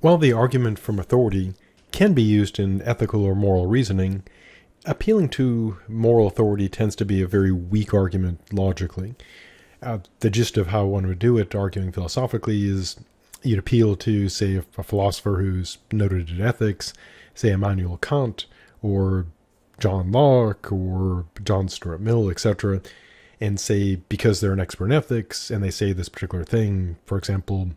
While the argument from authority can be used in ethical or moral reasoning, appealing to moral authority tends to be a very weak argument logically. The gist of how one would do it, arguing philosophically, is you'd appeal to, say, a philosopher who's noted in ethics, say Immanuel Kant, or John Locke, or John Stuart Mill, etc., and say, because they're an expert in ethics, and they say this particular thing, for example,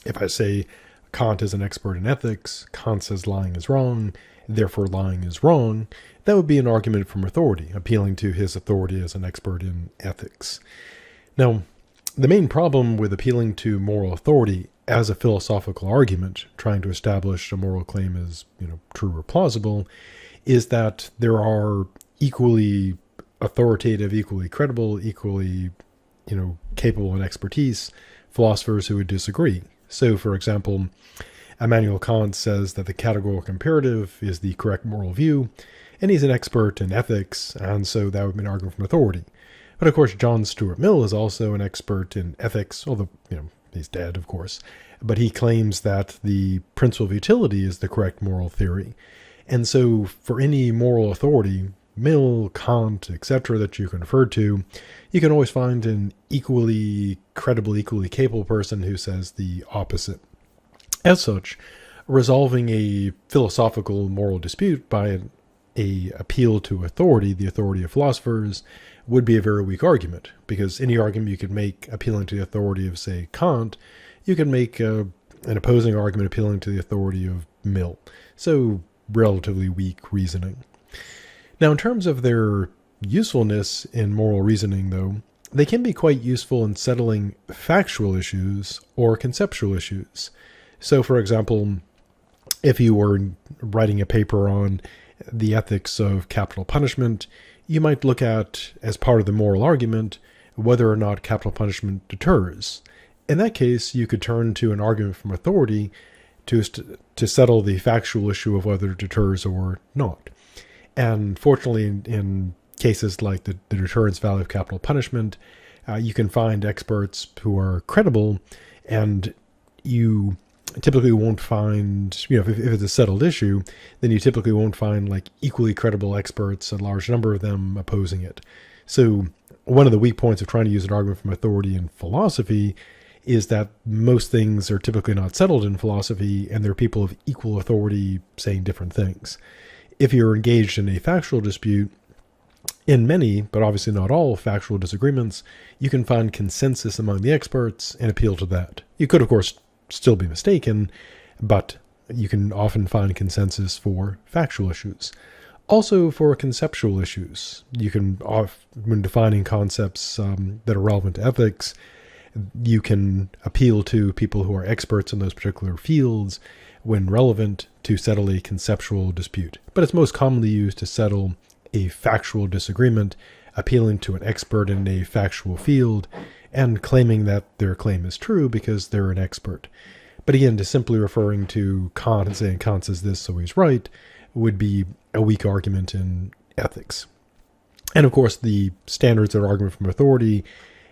if I say Kant is an expert in ethics, Kant says lying is wrong, therefore lying is wrong, that would be an argument from authority, appealing to his authority as an expert in ethics. Now, the main problem with appealing to moral authority as a philosophical argument, trying to establish a moral claim as, true or plausible, is that there are equally authoritative, equally credible, equally, capable in expertise philosophers who would disagree. So, for example, Immanuel Kant says that the categorical imperative is the correct moral view, and he's an expert in ethics, and so that would be an argument from authority. But of course, John Stuart Mill is also an expert in ethics, although, he's dead, of course. But he claims that the principle of utility is the correct moral theory. And so for any moral authority, Mill, Kant, etc., that you can refer to, you can always find an equally credible, equally capable person who says the opposite. As such, resolving a philosophical moral dispute by a appeal to authority, the authority of philosophers, would be a very weak argument, because any argument you could make appealing to the authority of, say, Kant, you could make an opposing argument appealing to the authority of Mill. So, relatively weak reasoning. Now, in terms of their usefulness in moral reasoning, though, they can be quite useful in settling factual issues or conceptual issues. So, for example, if you were writing a paper on the ethics of capital punishment, you might look at, as part of the moral argument, whether or not capital punishment deters. In that case, you could turn to an argument from authority to settle the factual issue of whether it deters or not. And fortunately, in cases like the deterrence value of capital punishment, you can find experts who are credible, and you typically won't find, if it's a settled issue, then you typically won't find equally credible experts, a large number of them opposing it. So one of the weak points of trying to use an argument from authority in philosophy is that most things are typically not settled in philosophy, and there are people of equal authority saying different things. If you're engaged in a factual dispute, in many, but obviously not all, factual disagreements, you can find consensus among the experts and appeal to that. You could, of course, still be mistaken, but you can often find consensus for factual issues. Also for conceptual issues, you can, when defining concepts that are relevant to ethics, you can appeal to people who are experts in those particular fields when relevant to settle a conceptual dispute. But it's most commonly used to settle a factual disagreement, appealing to an expert in a factual field and claiming that their claim is true because they're an expert. But again, just simply referring to Kant and saying Kant says this, so he's right, would be a weak argument in ethics. And of course, the standards of argument from authority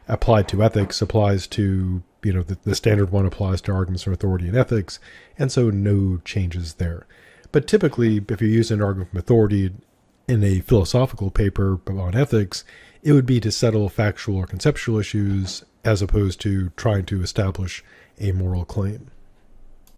applied to ethics applies to, the standard one applies to arguments from authority in ethics, and so no changes there. But typically, if you're using an argument from authority in a philosophical paper on ethics, it would be to settle factual or conceptual issues as opposed to trying to establish a moral claim.